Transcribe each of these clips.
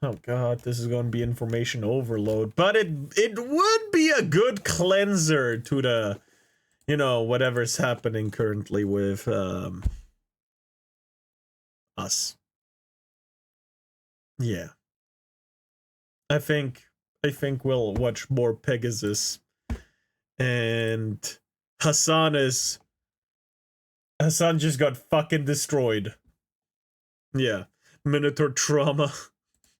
Oh god, this is gonna be information overload, but it would be a good cleanser to the, you know, whatever's happening currently with us. Yeah. I think we'll watch MorePegasus, and Hassan just got fucking destroyed. Yeah. Minotaur trauma.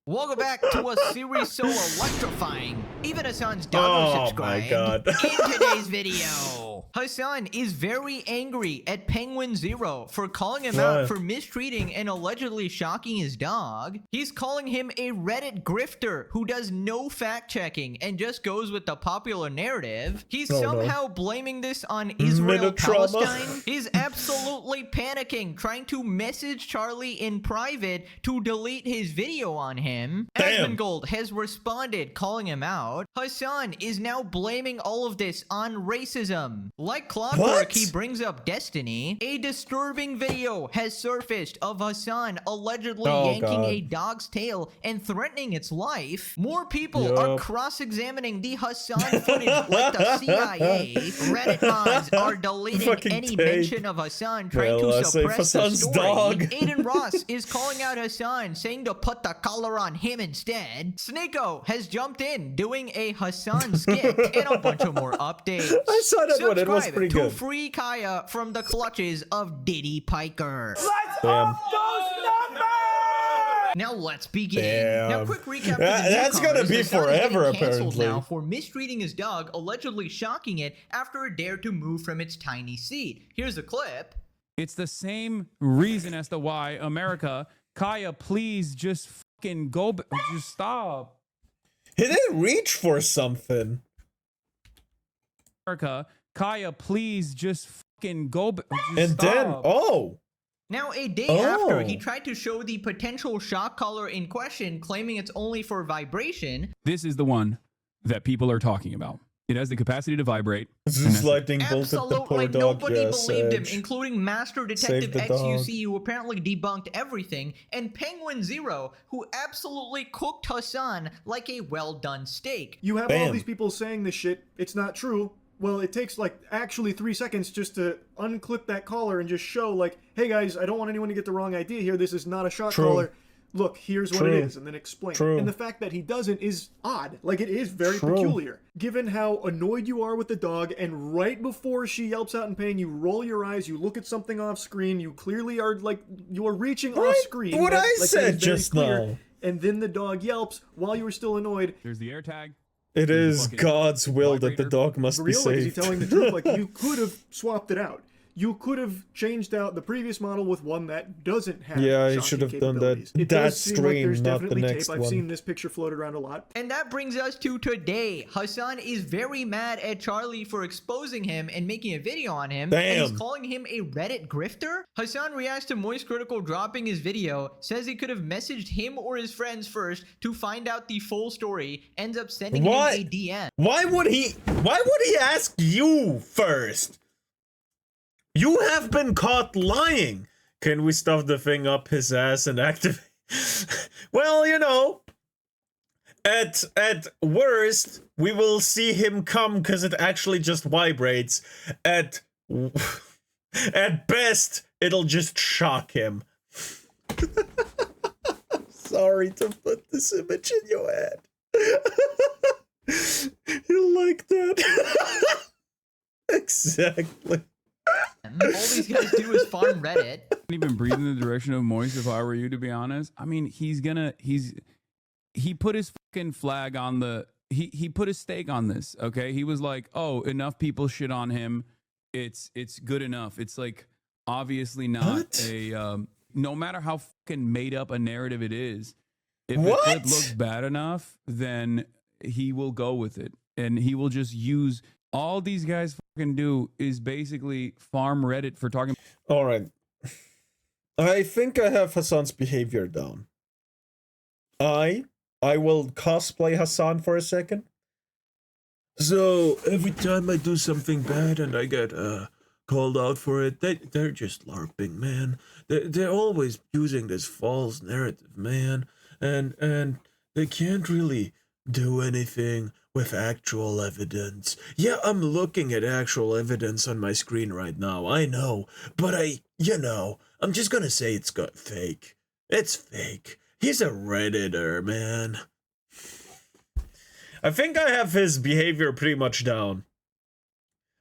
Welcome back to a series so electrifying, even Hassan's doggo subscribed. Oh my god. In today's video, Hassan is very angry at Penguin Zero for calling him out for mistreating and allegedly shocking his dog. He's calling him a Reddit grifter who does no fact-checking and just goes with the popular narrative. He's somehow blaming this on Israel-Palestine. He's absolutely panicking, trying to message Charlie in private to delete his video on him. Asmongold has responded, calling him out. Hassan is now blaming all of this on racism. Like clockwork, he brings up Destiny. A disturbing video has surfaced of Hassan allegedly yanking a dog's tail and threatening its life. More people are cross-examining the Hassan footage like the CIA. Reddit mods are deleting any mention of Hassan, trying to suppress the story. Aiden Ross is calling out Hassan, saying to put the collar on him instead. Snako has jumped in, doing a Hassan skit, and a bunch of more updates. I saw that one, it was pretty good. To free Kaya from the clutches of Diddy Piker. Let's up those numbers! Now let's begin. Now quick recap. That's gonna be forever, apparently. Now for mistreating his dog, allegedly shocking it after it dared to move from its tiny seat. Here's a clip. It's the same reason as to why America, Kaya, please just fucking go, just stop. He didn't reach for something. America, Kaya, please just fucking go, just and stop. Then, Now, a day after, he tried to show the potential shock collar in question, claiming it's only for vibration. This is the one that people are talking about. It has the capacity to vibrate. Absolutely nobody believed him, including Master Detective XUC, who apparently debunked everything, and Penguin Zero, who absolutely cooked Hassan like a well-done steak. You have all these people saying this shit, it's not true. Well, it takes like actually 3 seconds just to unclip that collar and just show like, hey guys, I don't want anyone to get the wrong idea here. This is not a shock collar. Look, here's what it is, and then explain. And the fact that he doesn't is odd. Like, it is very peculiar. Given how annoyed you are with the dog, and right before she yelps out in pain, you roll your eyes, you look at something off screen, you clearly are like, you are reaching off screen. What I said just now. And then the dog yelps while you were still annoyed. There's the AirTag. It is God's will that the dog must be saved. Is he telling the truth? Like, you could have swapped it out. You could have changed out the previous model with one that doesn't have he should have done that. It does seem like there's definitely the next tape. I've seen this picture floated around a lot. And that brings us to today. Hassan is very mad at Charlie for exposing him and making a video on him. And he's calling him a Reddit grifter. Hassan reacts to Moist Critical dropping his video, says he could have messaged him or his friends first to find out the full story, ends up sending him a DM. Why would he ask you first? You have been caught lying. Can we stuff the thing up his ass and activate? Well, you know, at worst, we will see him come because it actually just vibrates. At best, it'll just shock him. Sorry to put this image in your head. You like that? Exactly. All these guys do is farm Reddit. I wouldn't even breathe in the direction of Moist if I were you, to be honest. I mean, he put his fucking flag on the, he put his stake on this, okay? He was like, oh, enough people shit on him. It's good enough. It's like, obviously not no matter how fucking made up a narrative it is, if it looks bad enough, then he will go with it. And he will just use, all these guys fucking do is basically farm Reddit for talking. All right. I think I have Hassan's behavior down. I will cosplay Hassan for a second. So every time I do something bad and I get called out for it, they're just LARPing, man. They're always using this false narrative, man. and they can't really do anything with actual evidence. Yeah, I'm looking at actual evidence on my screen right now, I know, but I'm just gonna say it's got fake. It's fake. He's a Redditor, man. I think I have his behavior pretty much down.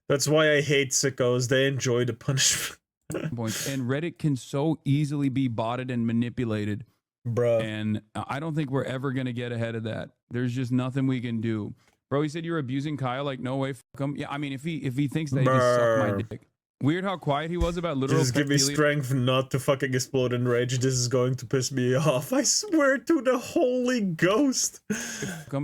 That's why I hate sickos. They enjoy the punishment. And Reddit can so easily be botted and manipulated. Bruh. And I don't think we're ever going to get ahead of that. There's just nothing we can do. Bro, he said you're abusing Kyle. Like, no way, fuck him. Yeah, I mean, if he thinks that he can suck my dick. Weird how quiet he was about literal. Just give me strength not to fucking explode in rage. This is going to piss me off. I swear to the Holy Ghost.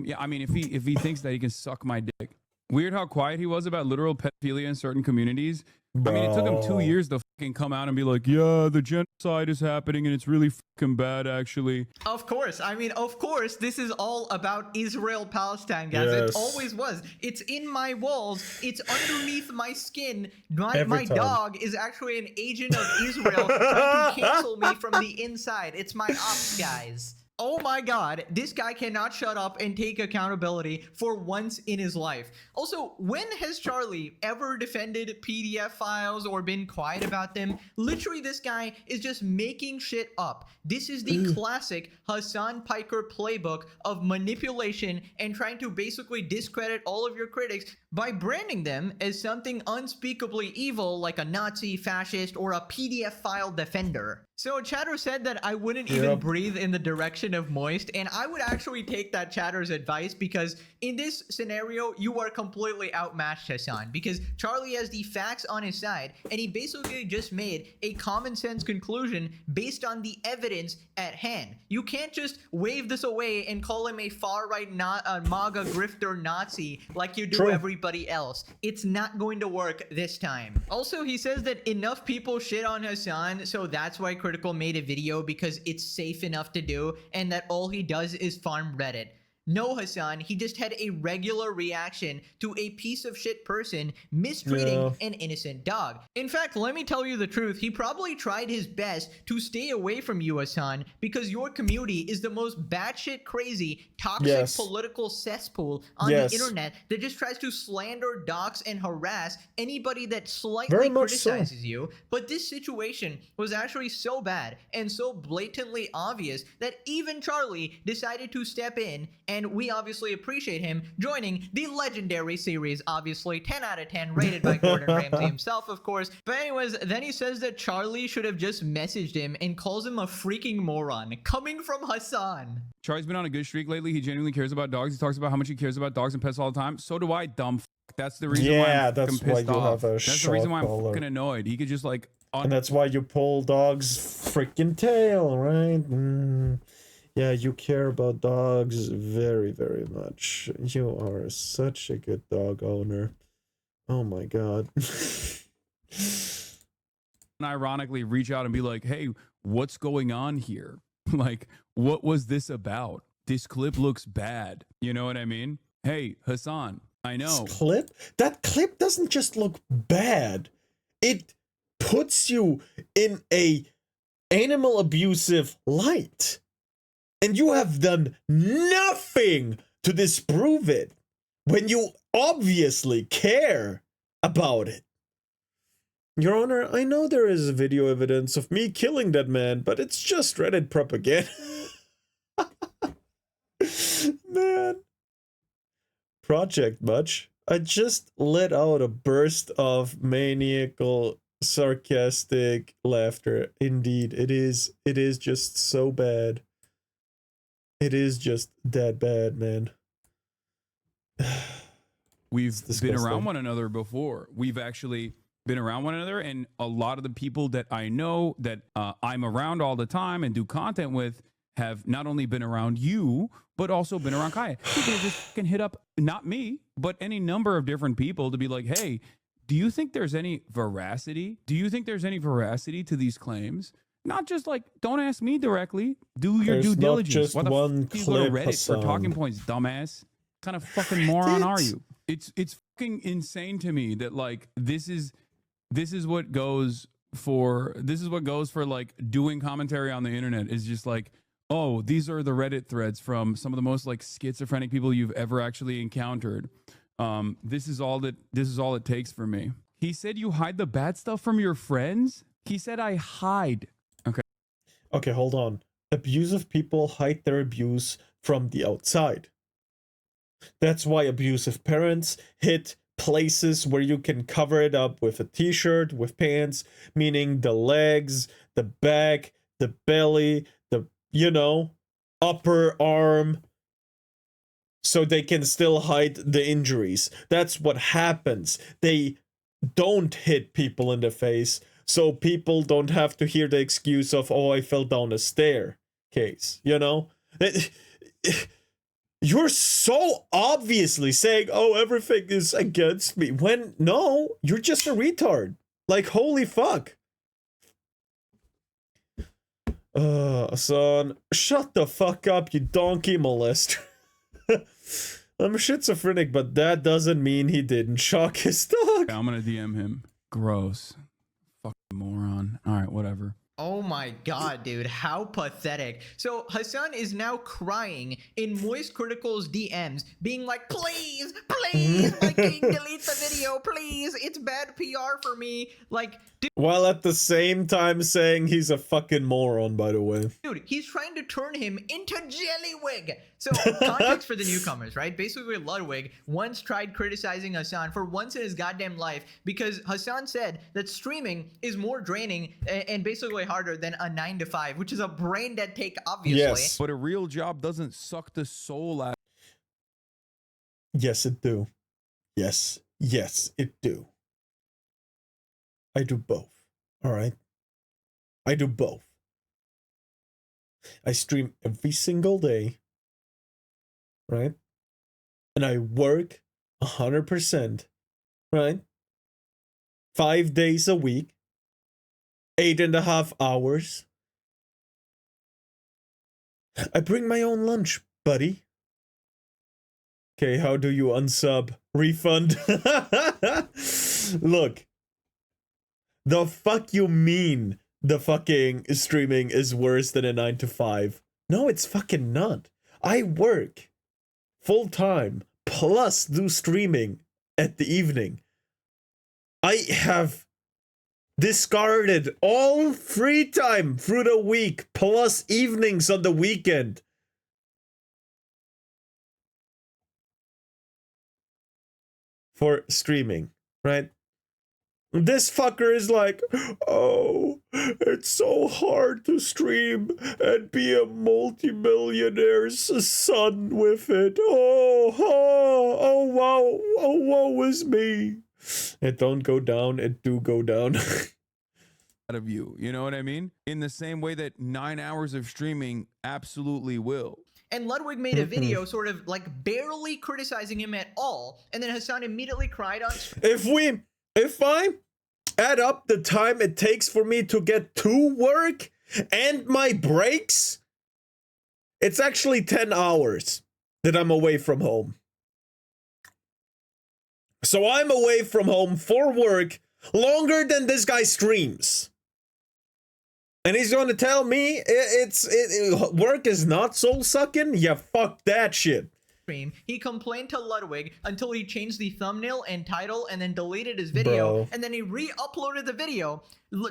Yeah, I mean, if he thinks that he can suck my dick. Weird how quiet he was about literal pedophilia in certain communities. Bro. I mean, it took him 2 years to fucking come out and be like, yeah, the genocide is happening and it's really fucking bad, actually. Of course. I mean, of course, this is all about Israel-Palestine, guys. Yes. It always was. It's in my walls. It's underneath my skin. My Every time. dog is actually an agent of Israel trying to cancel me from the inside. It's my ops, guys. Oh my god, this guy cannot shut up and take accountability for once in his life. Also, when has Charlie ever defended PDF files or been quiet about them? Literally, this guy is just making shit up. This is the classic Hassan Piker playbook of manipulation and trying to basically discredit all of your critics by branding them as something unspeakably evil like a Nazi, fascist, or a PDF file defender. So Chatter said that I wouldn't even breathe in the direction of Moist, and I would actually take that Chatter's advice because in this scenario, you are completely outmatched, Hassan, because Charlie has the facts on his side, and he basically just made a common sense conclusion based on the evidence at hand. You can't just wave this away and call him a far-right MAGA grifter Nazi like you do everybody else. It's not going to work this time. Also, he says that enough people shit on Hassan, so that's why Critical made a video because it's safe enough to do, and that all he does is farm Reddit. No, Hassan, he just had a regular reaction to a piece of shit person mistreating an innocent dog. In fact, let me tell you the truth, he probably tried his best to stay away from you, Hassan, because your community is the most batshit crazy, toxic political cesspool on the internet that just tries to slander, dox, and harass anybody that slightly criticizes you. But this situation was actually so bad and so blatantly obvious that even Charlie decided to step in, and we obviously appreciate him joining the legendary series, obviously 10 out of 10, rated by Gordon Ramsay himself, of course. But anyways, then he says that Charlie should have just messaged him and calls him a freaking moron, coming from Hassan. Charlie's been on a good streak lately. He genuinely cares about dogs. He talks about how much he cares about dogs and pets all the time. So do I, dumb f***. That's the reason why I'm fucking pissed off. That's the reason why I'm fucking annoyed. He could just like... And that's why you pull dog's freaking tail, right? Yeah, you care about dogs very, very much. You are such a good dog owner. Oh my god. And ironically reach out and be like, hey, what's going on here? Like, what was this about? This clip looks bad. You know what I mean? Hey, Hassan, I know. That clip doesn't just look bad. It puts you in a animal abusive light. And you have done nothing to disprove it when you obviously care about it. Your Honor, I know there is video evidence of me killing that man, but it's just Reddit propaganda. Man. Project much? I just let out a burst of maniacal, sarcastic laughter. Indeed, it is just so bad. It is just that bad, man. We've been around one another before. We've actually been around one another, and a lot of the people that I know that I'm around all the time and do content with have not only been around you, but also been around Kaya. You can just hit up, not me, but any number of different people to be like, hey, do you think there's any veracity? Do you think there's any veracity to these claims? Not just like, don't ask me directly. Do your due diligence. Why the fuck do you go to Reddit for talking points, dumbass? What kind of fucking moron are you? It's fucking insane to me that like this is what goes for like doing commentary on the internet is just like, oh, these are the Reddit threads from some of the most like schizophrenic people you've ever actually encountered. This is all it takes for me. He said you hide the bad stuff from your friends? He said I hide. Okay. Okay, hold on. Abusive people hide their abuse from the outside. That's why abusive parents hit places where you can cover it up with a t-shirt, with pants, meaning the legs, the back, the belly, the, you know, upper arm, so they can still hide the injuries. That's what happens. They don't hit people in the face, so people don't have to hear the excuse of, oh, I fell down a staircase, you know? You're so obviously saying, oh, everything is against me, when no, you're just a retard. Like, holy fuck. Son, shut the fuck up, you donkey molester. I'm schizophrenic, but that doesn't mean he didn't shock his dog. I'm gonna DM him. Gross. Fucking moron. Alright, whatever. Oh my god, dude, how pathetic. So Hassan is now crying in Moist Critical's DMs, being like, please, please, my king, delete the video, please, it's bad PR for me. Like, dude, while at the same time saying he's a fucking moron, by the way. Dude, he's trying to turn him into Jellywig. So, context for the newcomers, right? Basically, Ludwig once tried criticizing Hassan for once in his goddamn life because Hassan said that streaming is more draining and basically harder than a 9 to 5, which is a brain dead take, obviously. Yes. But a real job doesn't suck the soul out. Yes, it do. Yes. Yes, it do. I do both. All right? I do both. I stream every single day. Right? And I work 100%. Right? 5 days a week. 8.5 hours. I bring my own lunch, buddy. Okay, how do you unsub? Refund? Look. The fuck you mean the fucking streaming is worse than a 9 to 5? No, it's fucking not. I work full time plus do streaming at the evening. I have discarded all free time through the week plus evenings on the weekend. For streaming, right? This fucker is like, oh, it's so hard to stream and be a multimillionaire's son with it. Oh, wow, oh, woe is me. It don't go down, it do go down. Out of you, you know what I mean? In the same way that 9 hours of streaming absolutely will. And Ludwig made a video sort of like barely criticizing him at all, and then Hassan immediately cried on stream. If I add up the time it takes for me to get to work and my breaks, it's actually 10 hours that I'm away from home. So I'm away from home for work longer than this guy streams. And he's going to tell me work is not soul sucking? Yeah, fuck that shit. He complained to Ludwig until he changed the thumbnail and title and then deleted his video. And then he re-uploaded the video,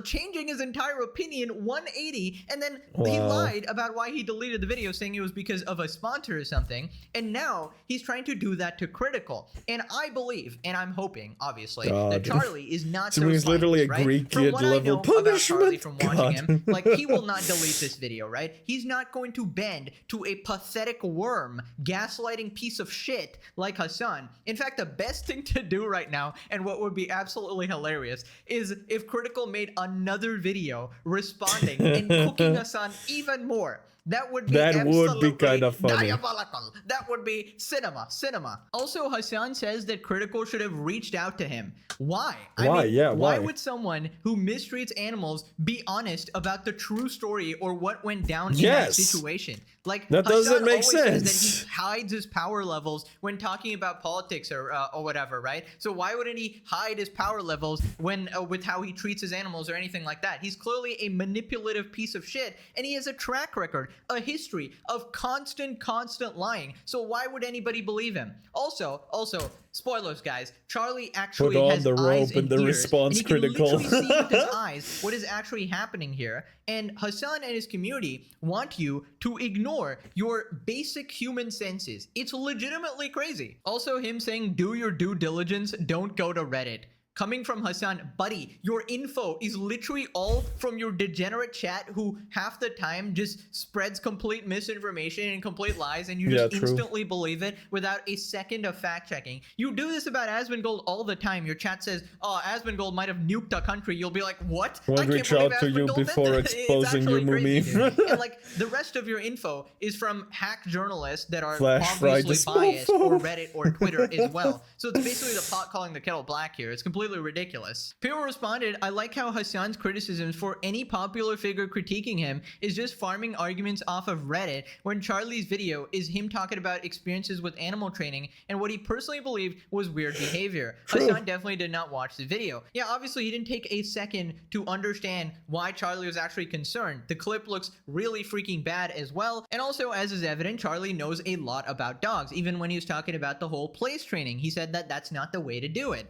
changing his entire opinion 180. And then he lied about why he deleted the video, saying it was because of a sponsor or something. And now he's trying to do that to Critical. And I believe, and I'm hoping, obviously, that Charlie is not so he's literally a right? Greek From kid what I level know about Charlie punishment. from watching him, like, he will not delete this video, right? He's not going to bend to a pathetic worm, gaslighting piece of shit like Hassan. In fact, the best thing to do right now, and what would be absolutely hilarious, is if Critical made another video responding and cooking Hassan even more. That would be kind of funny. Diabolical. That would be cinema. Also, Hassan says that Critical should have reached out to him. Why? Why would someone who mistreats animals be honest about the true story or what went down in that situation? Like, that Hassan doesn't make always sense. says that he hides his power levels when talking about politics or whatever, right? So why wouldn't he hide his power levels when with how he treats his animals or anything like that? He's clearly a manipulative piece of shit, and he has a track record a history of constant lying. So why would anybody believe him? Also, spoilers, guys. Charlie actually Put on has the eyes rope and and the ears, response and he can critical. literally see with his eyes what is actually happening here. And Hassan and his community want you to ignore your basic human senses. It's legitimately crazy. Also, him saying, do your due diligence, don't go to Reddit. Coming from Hassan, buddy, your info is literally all from your degenerate chat who half the time just spreads complete misinformation and complete lies, and you just instantly believe it without a second of fact checking. You do this about Asmongold all the time. Your chat says, oh, Asmongold might have nuked a country. You'll be like, what? Won't reach out to you before exposing your mummy. And like the rest of your info is from hack journalists that are Flash obviously biased, or Reddit or Twitter as well. So it's basically the pot calling the kettle black here. It's completely ridiculous. People responded, I like how Hassan's criticisms for any popular figure critiquing him is just farming arguments off of Reddit, when Charlie's video is him talking about experiences with animal training and what he personally believed was weird behavior. Hassan definitely did not watch the video. Yeah, obviously he didn't take a second to understand why Charlie was actually concerned. The clip looks really freaking bad as well. And also, as is evident, Charlie knows a lot about dogs. Even when he was talking about the whole place training, he said that that's not the way to do it.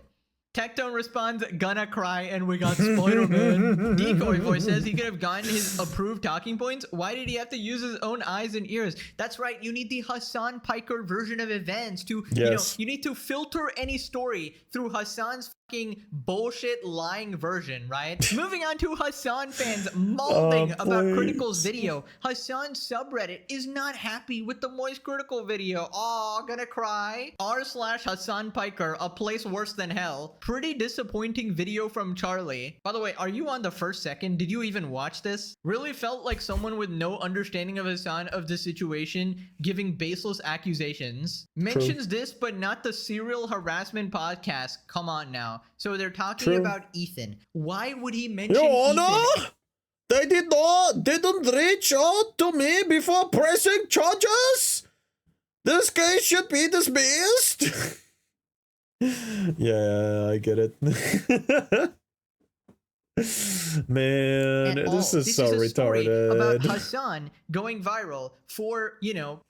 Tectone responds, gonna cry, and we got Spider-Man. Decoy Voice says he could have gotten his approved talking points. Why did he have to use his own eyes and ears? That's right, you need the Hassan Piker version of events to, you need to filter any story through Hassan's fucking bullshit lying version, right? Moving on to Hassan fans molding about Critical's video. Hassan's subreddit is not happy with the Moist Critical video. Aw, gonna cry. r/Hassan Piker, a place worse than hell. Pretty disappointing video from Charlie. By the way, are you on the first second? Did you even watch this? Really felt like someone with no understanding of Hassan of the situation giving baseless accusations. Mentions this, but not the serial harassment podcast. Come on now. So they're talking about Ethan. Why would he mention Your Honor, Ethan? they didn't reach out to me before pressing charges. This case should be dismissed. Yeah, I get it. Man, this is so retarded. About Hassan going viral for,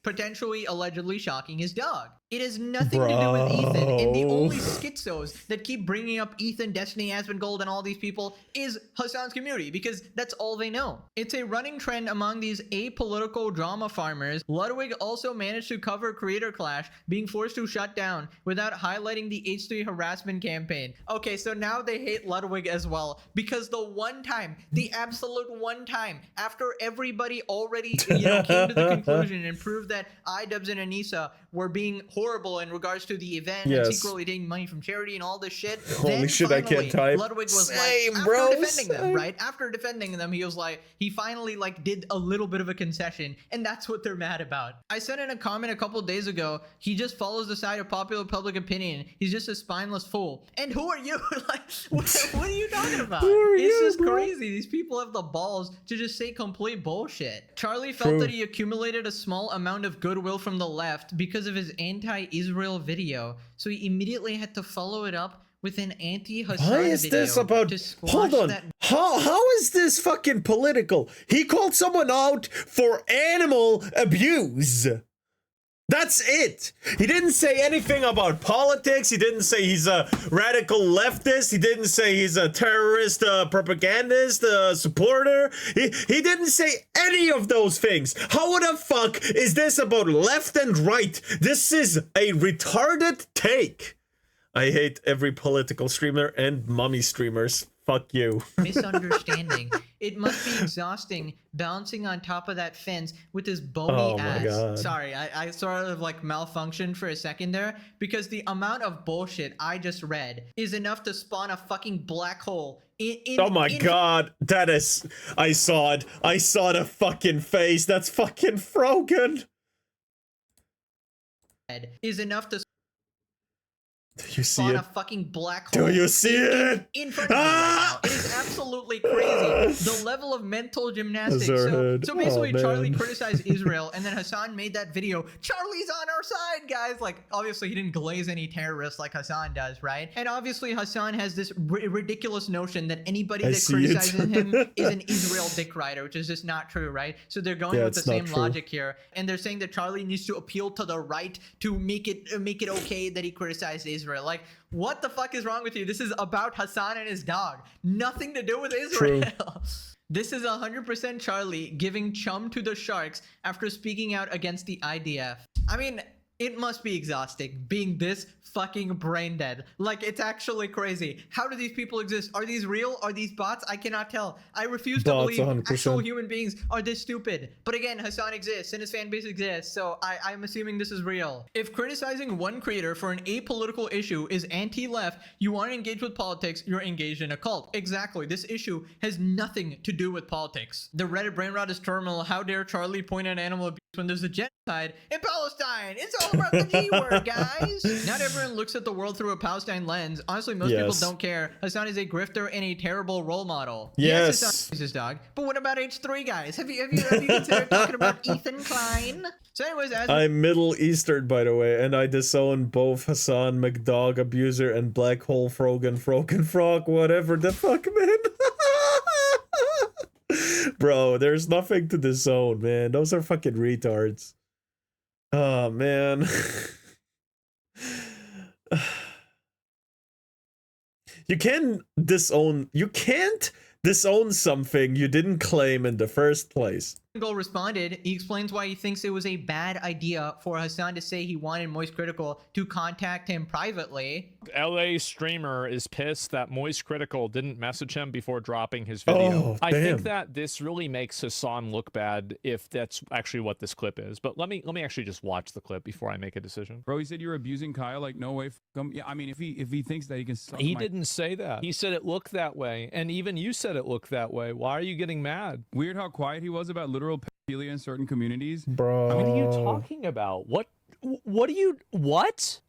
potentially allegedly shocking his dog. It has nothing to do with Ethan, and the only schizos that keep bringing up Ethan, Destiny, Asmongold, and all these people is Hassan's community, because that's all they know. It's a running trend among these apolitical drama farmers. Ludwig also managed to cover Creator Clash being forced to shut down without highlighting the H3 harassment campaign. Okay, so now they hate Ludwig as well, because the one time, the absolute one time, after everybody already, came to the conclusion and proved that iDubbbz and Anissa were being horrible in regards to the event and secretly taking money from charity and all this shit. Holy shit, I can't type. Ludwig was after defending them, he was like, he finally did a little bit of a concession, and that's what they're mad about. I said in a comment a couple days ago, he just follows the side of popular public opinion. He's just a spineless fool. And who are you? What are you talking about? It's just crazy. These people have the balls to just say complete bullshit. Charlie felt that he accumulated a small amount of goodwill from the left because of his anti-Israel video, so he immediately had to follow it up with an anti-Hassan video. Why is this about? Hold on. How is this fucking political? He called someone out for animal abuse. That's it. He didn't say anything about politics. He didn't say he's a radical leftist. He didn't say he's a terrorist propagandist supporter. He didn't say any of those things. How the fuck is this about left and right? This is a retarded take. I hate every political streamer and mommy streamers. Fuck you. Misunderstanding. It must be exhausting bouncing on top of that fence with his bony ass. God. Sorry, I sort of malfunctioned for a second there, because the amount of bullshit I just read is enough to spawn a fucking black hole. Oh my god, that is... I saw it. I saw the fucking face. That's fucking Frogan. Is enough to... Do you see it? A fucking black hole. Do you see it? In front of me right now. It is absolutely crazy The level of mental gymnastics. Azarhead. So basically, Oh, Charlie man. criticized Israel, and then Hassan made that video. Charlie's on our side, guys. Like, obviously, he didn't glaze any terrorists like Hassan does, right? And obviously, Hassan has this ridiculous notion that anybody that criticizes him is an Israel dick rider, which is just not true, right? So they're going with the same logic here, and they're saying that Charlie needs to appeal to the right to make it okay that he criticized Israel. Like, what the fuck is wrong with you? This is about Hassan and his dog. Nothing to do with Israel. This is 100% Charlie giving chum to the Sharks after speaking out against the IDF. I mean, it must be exhausting being this fucking brain dead. Like, it's actually crazy. How do these people exist? Are these real? Are these bots? I cannot tell. I refuse to believe 100%. actual human beings are this stupid. But again, Hassan exists and his fan base exists, so I'm assuming this is real. If criticizing one creator for an apolitical issue is anti-left, you want to engage with politics, you're engaged in a cult. Exactly. This issue has nothing to do with politics. The Reddit brain rot is terminal. How dare Charlie point at animal abuse when there's a genocide in Palestine? It's all about the G word, guys. Not everyone looks at the world through a Palestine lens. Honestly, most people don't care. Hassan is a grifter and a terrible role model. Yes, Hassan is his dog. But what about H3, guys? Have you considered talking about Ethan Klein? So anyways, I'm Middle Eastern, by the way, and I disown both Hassan, McDog Abuser, and Black Hole Frogan, Frogan Frog, whatever the fuck, man. Bro, there's nothing to disown, man. Those are fucking retards. Oh, man. You can't disown something you didn't claim in the first place. Goal responded. He explains why he thinks it was a bad idea for Hassan to say he wanted Moist Critical to contact him privately. LA streamer is pissed that Moist Critical didn't message him before dropping his video. Oh, I think damn. that this really makes Hassan look bad if that's actually what this clip is. But let me actually just watch the clip before I make a decision. Bro, he said you're abusing Kyle. Like, no way. F him. Yeah, I mean, if he thinks that he can. He didn't say that. He said it looked that way, and even you said it looked that way. Why are you getting mad? Weird how quiet he was about literal pedophilia in certain communities. Bro. What are you talking about? What? And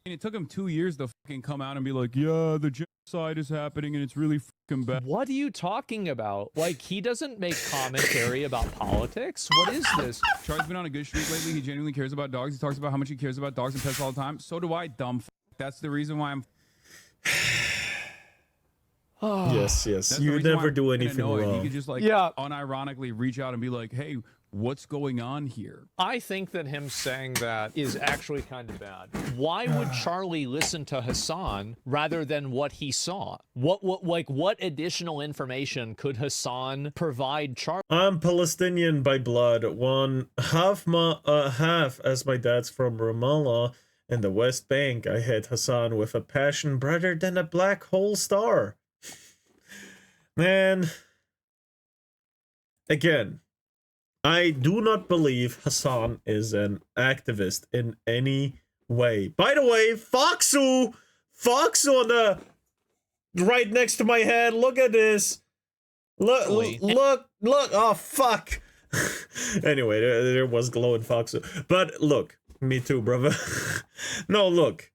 it took him 2 years to fucking come out and be like, yeah, the genocide is happening and it's really fucking bad. What are you talking about? Like, he doesn't make commentary about politics? What is this? Charlie's been on a good streak lately. He genuinely cares about dogs. He talks about how much he cares about dogs and pets all the time. So do I, dumb f. That's the reason why I'm... Yes. That's the You reason why never I'm do fucking anything annoyed. wrong. He could just like unironically reach out and be like, hey, what's going on here? I think that him saying that is actually kind of bad. Why would Charlie listen to Hassan rather than what he saw? What additional information could Hassan provide Charlie? I'm Palestinian by blood. Half as my dad's from Ramallah in the West Bank. I hate Hassan with a passion brighter than a black hole star. Man, again, I do not believe Hassan is an activist in any way. By the way, Foxu on the right next to my head. Look at this. Look. Oh, fuck. Anyway, there was glowing Foxu. But look, me too, brother. No, look.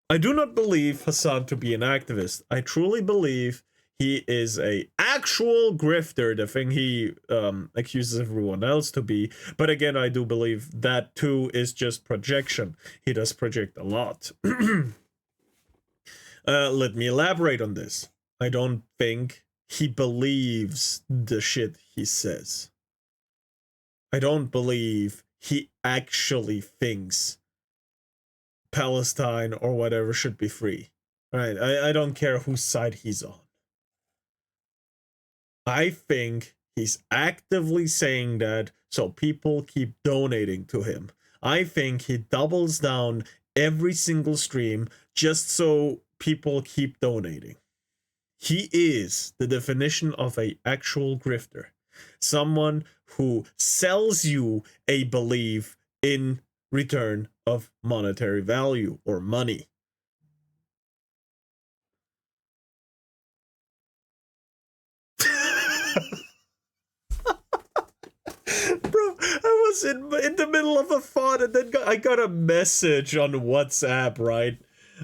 I do not believe Hassan to be an activist. I truly believe he is a actual grifter, the thing he accuses everyone else to be. But again, I do believe that too is just projection. He does project a lot. Let me elaborate on this. I don't think he believes the shit he says. I don't believe he actually thinks Palestine or whatever should be free. Right? I don't care whose side he's on. I think he's actively saying that so people keep donating to him. I think he doubles down every single stream just so people keep donating. He is the definition of an actual grifter. Someone who sells you a belief in return of monetary value or money. Bro, I was in the middle of a thought and then I got a message on WhatsApp, right?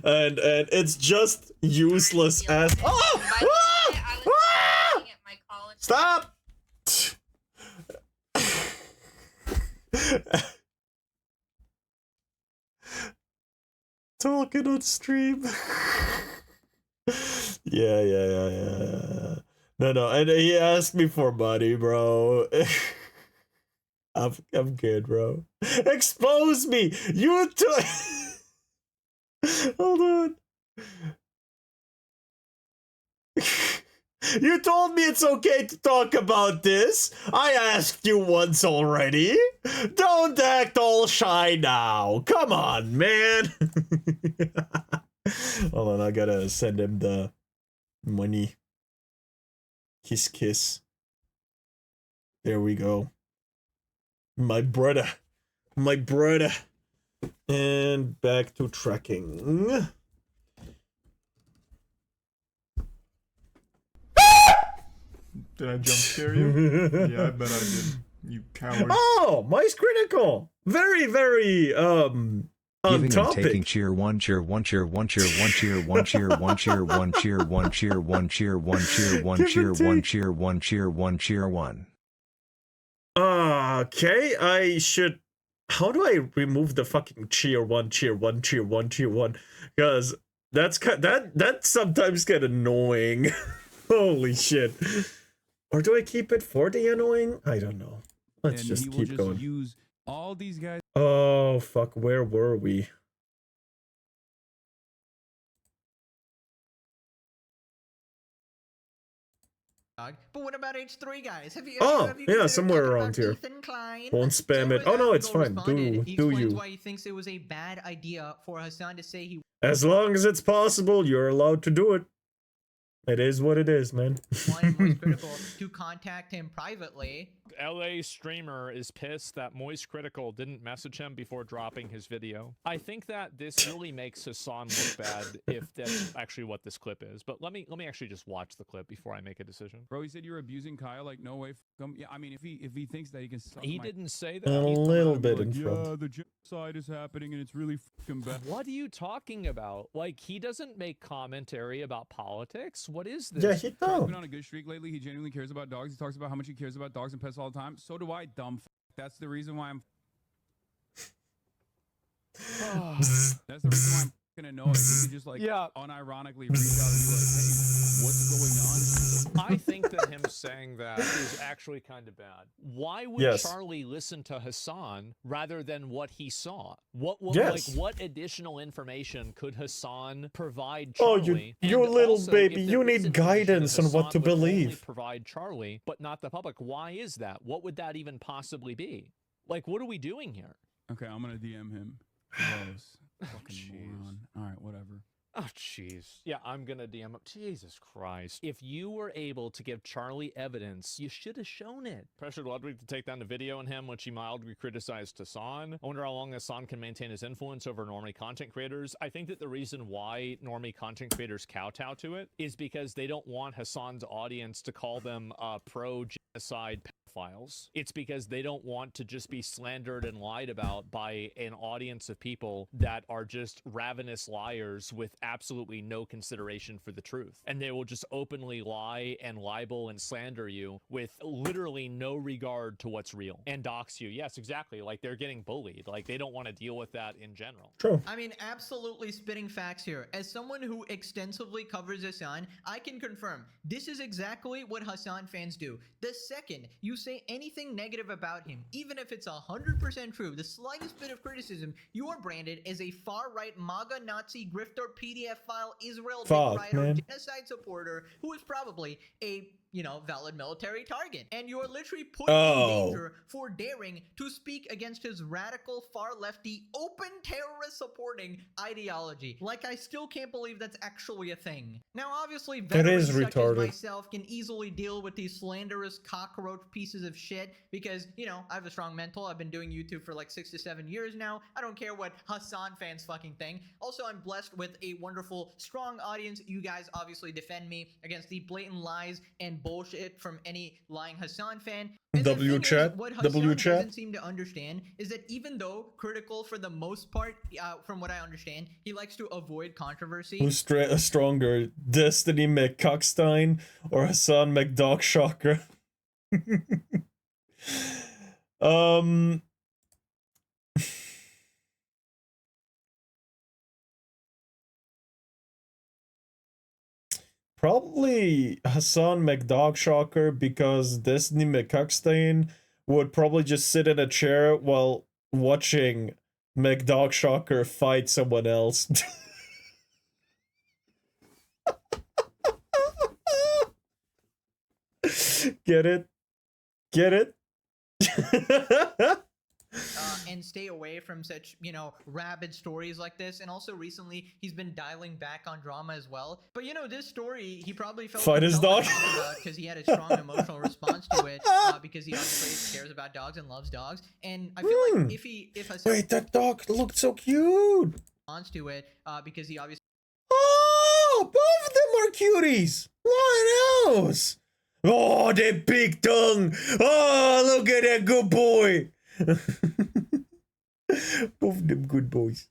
And it's just useless as... Oh! Ah! Ah! Stop! Talking on stream. Yeah. No, and he asked me for money, bro. I'm good, bro. Expose me! You took. Hold on. You told me it's okay to talk about this. I asked you once already. Don't act all shy now. Come on, man. Hold on, I gotta send him the money. Kiss. There we go. My brother. And back to tracking. Did I jump scare you? Yeah, I bet I did. You coward. Oh, Mice Critical. Very, on Giving and topic. taking cheer one cheer one cheer one cheer one cheer one cheer one cheer one cheer one cheer one cheer one cheer one cheer one cheer one cheer one cheer one. Okay, I should. How do I remove the fucking cheer one? Because that sometimes get annoying. Holy shit. Or do I keep it for the annoying? I don't know. Let's And just he will keep just going. use all these guys. Oh fuck, where were we? But what about H3 guys? Have you Oh, have you yeah, considered somewhere talking around about here. Ethan Klein? Won't spam it. Oh no, it's fine. Responded. He Do explains you? why he thinks it was a bad idea for Hassan to say he As long as it's possible, you're allowed to do it. It is what it is, man. wanted Moist Critical to contact him privately. LA streamer is pissed that Moist Critical didn't message him before dropping his video. I think that this really makes Hassan look bad if that's actually what this clip is. But let me actually just watch the clip before I make a decision. Bro, he said you're abusing Kyle. Like, no way. Yeah, I mean, if he thinks that he can. He didn't say A that. He's little gonna be bit in front. Yeah, the genocide is happening and it's really fucking bad. What are you talking about? Like, he doesn't make commentary about politics. What is this? Yeah, he He's don't. been on a good streak lately. He genuinely cares about dogs. He talks about how much he cares about dogs and pets all the time. So do I, dumb f. That's the reason why I'm. That's the reason why I'm fucking annoyed. You can just like Yeah. unironically reach out and be like, hey, what's going on? I think that him saying that is actually kind of bad. Why would Yes. Charlie listen to Hassan rather than what he saw? What Yes. like what additional information could Hassan provide Oh, Charlie? you And little also, baby, if you there need is information that guidance on what Hassan to would only believe. provide Charlie, but not the public. Why is that? What would that even possibly be? Like, what are we doing here? Okay, I'm gonna DM him. Gross. Fucking jeez. moron. All right, whatever. Oh, jeez. Yeah, I'm gonna DM up. Jesus Christ. If you were able to give Charlie evidence, you should have shown it. Pressured Ludwig to take down the video on him, which he mildly criticized Hassan. I wonder how long Hassan can maintain his influence over normie content creators. I think that the reason why normie content creators kowtow to it is because they don't want Hassan's audience to call them pro-genocide pedophiles. It's because they don't want to just be slandered and lied about by an audience of people that are just ravenous liars with absolutely no consideration for the truth. And they will just openly lie and libel and slander you with literally no regard to what's real and dox you. Yes, exactly. Like, they're getting bullied. Like, they don't want to deal with that in general. True. I mean, absolutely spitting facts here. As someone who extensively covers Hassan, I can confirm this is exactly what Hassan fans do. The second you say anything negative about him, even if it's 100% true, the slightest bit of criticism, you are branded as a far-right MAGA Nazi grifter PDF file Israel Fuck, decrier man. genocide supporter who is probably a valid military target. And you're literally put in Oh. danger for daring to speak against his radical far-lefty open terrorist supporting ideology. Like, I still can't believe that's actually a thing. Now, obviously, veterans is such retarded. as myself can easily deal with these slanderous cockroach pieces of shit because, I have a strong mental. I've been doing YouTube for like 6 to 7 years now. I don't care what Hassan fans fucking think. Also, I'm blessed with a wonderful, strong audience. You guys obviously defend me against the blatant lies and bullshit from any lying Hassan fan. And the W thing is, chat? what W Hassan chat? doesn't seem to understand is that even though critical for the most part, from what I understand, he likes to avoid controversy. Who's stronger, Destiny McCockstein or Hassan McDogshocker? Probably Hassan McDogshocker, because Disney McCuckstein would probably just sit in a chair while watching McDogshocker fight someone else. Get it? Get it? And stay away from such, you know, rabid stories like this. And also recently, he's been dialing back on drama as well. But you know, this story, he probably felt Fight his dog because he had a strong emotional response to it, because he obviously cares about dogs and loves dogs. And I feel like if Hassan Wait, that dog looked so cute. responds to it, because he obviously Oh, both of them are cuties. What else? Oh, that big tongue. Oh, look at that good boy. Both of them good boys.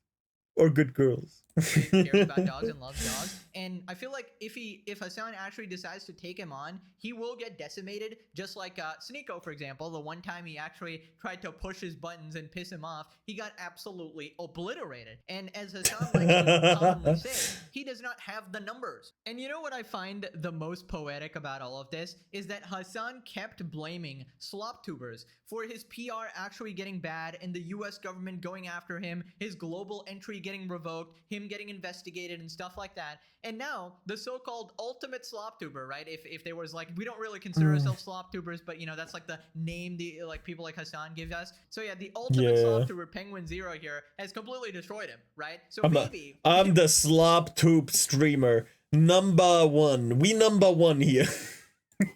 Or good girls. cares about dogs and loves dogs. And I feel like if Hassan actually decides to take him on, he will get decimated, just like Sneeko, for example. The one time he actually tried to push his buttons and piss him off, he got absolutely obliterated. And as Hassan likes to commonly say, he does not have the numbers. And you know what I find the most poetic about all of this is that Hassan kept blaming SlopTubers for his PR actually getting bad and the US government going after him, his global entry getting revoked, him getting investigated and stuff like that. And now the so-called ultimate SlopTuber, right? If there was like, we don't really consider ourselves SlopTubers, but you know, that's like the name the like people like Hassan give us. So yeah, the ultimate SlopTuber Penguin Zero here has completely destroyed him, right? So maybe I'm the SlopTube streamer. Number one. We number one here.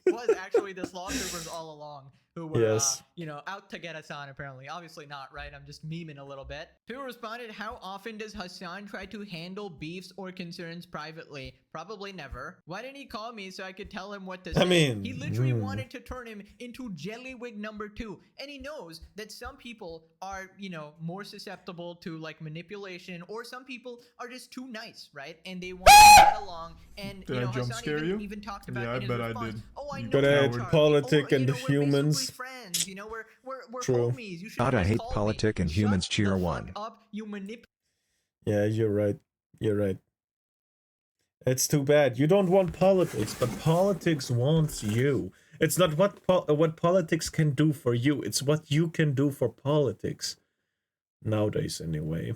was actually the SlopTubers all along, who were, you know, out to get Hassan, apparently. Obviously not, right? I'm just memeing a little bit. Who responded, how often does Hassan try to handle beefs or concerns privately? Probably never. Why didn't he call me so I could tell him what to say? I mean, he literally wanted to turn him into Jellywig number 2. And he knows that some people are, you know, more susceptible to like manipulation, or some people are just too nice, right? And they want to get along. And Did you know, I jump Hassan scare you? even talked about Yeah, in I his bet I response, did. oh, I You know But I you, had Charlie. politic Or, and you know, we're humans. basically friends. You know, we're True. homies. You should God, I just hate call me. politic and Shut humans the cheer fuck one. up, you Yeah, you're right. You're right. It's too bad. You don't want politics, but politics wants you. It's not what politics can do for you. It's what you can do for politics. Nowadays, anyway.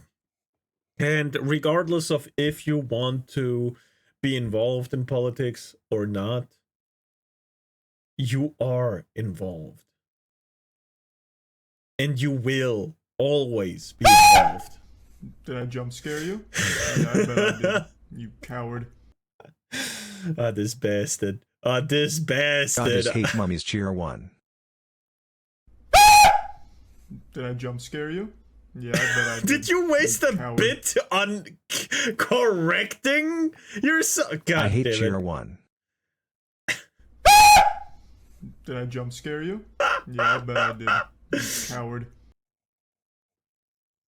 And regardless of if you want to be involved in politics or not, you are involved. And you will always be involved. Did I jump scare you? Yeah, I bet I did. You coward. This bastard. This God bastard. does hate mummies cheer one. Did I jump scare you? Yeah, I bet I did. Did you waste a coward. bit on correcting yourself? God I hate damn cheer it. one. Did I jump scare you? Yeah, I bet I did. You coward.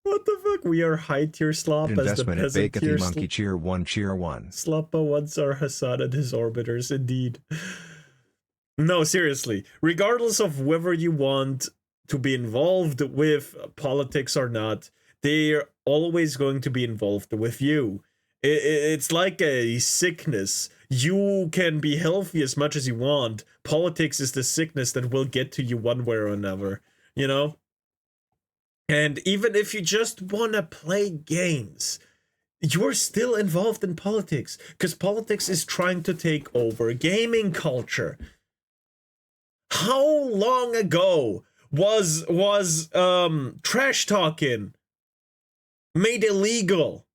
What the fuck? We are high tier slop as the Investment at peasant tier Bakathy Monkey cheer one cheer one. Sloppa ones are Hassan and his orbiters, indeed. No, seriously. Regardless of whether you want to be involved with politics or not, they're always going to be involved with you. It's like a sickness. You can be healthy as much as you want. Politics is the sickness that will get to you one way or another, you know? And even if you just want to play games, you're still involved in politics, because politics is trying to take over gaming culture. How long ago was trash talking made illegal?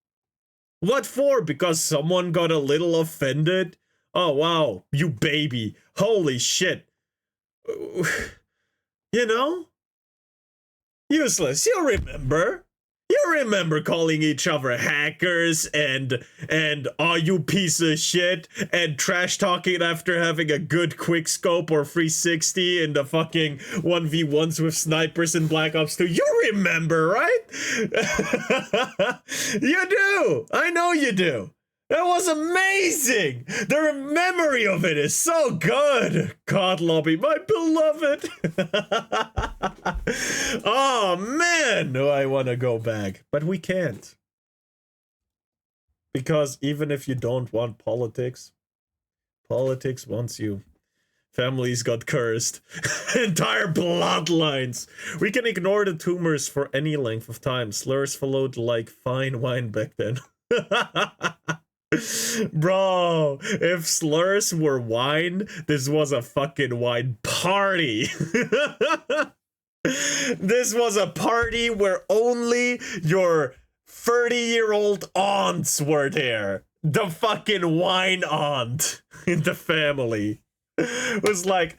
What for? Because someone got a little offended? Oh wow, you baby. Holy shit. You know? Useless. You remember. You remember calling each other hackers and oh, you piece of shit, and trash talking after having a good quick scope or 360 in the fucking 1v1s with snipers in Black Ops 2. You remember, right? You do. I know you do. That was amazing! The memory of it is so good! COD Lobby, my beloved! Oh man, do I want to go back. But we can't. Because even if you don't want politics, Politics wants you. Families got cursed. Entire bloodlines. We can ignore the tumors for any length of time. Slurs followed like fine wine back then. Bro, if slurs were wine, this was a fucking wine party. This was a party where only your 30-year-old aunts were there. The fucking wine aunt in the family was like,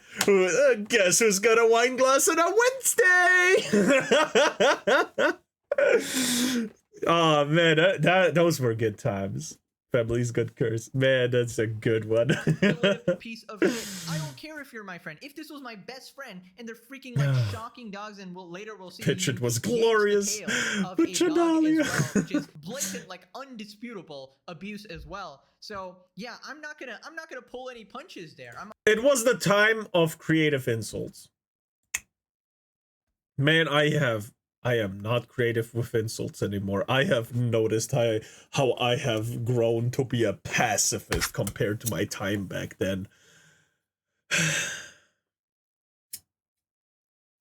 guess who's got a wine glass on a Wednesday? Oh man, those were good times. Families got cursed. Man, that's a good one. Piece of shit. I don't care if you're my friend. If this was my best friend and they're freaking like shocking dogs, and later we'll see. Pitch was glorious. Of a dog as well, which is blatant, like undisputable abuse as well. So yeah, I'm not gonna pull any punches there. It was the time of creative insults. Man, I am not creative with insults anymore. I have noticed how I have grown to be a pacifist compared to my time back then.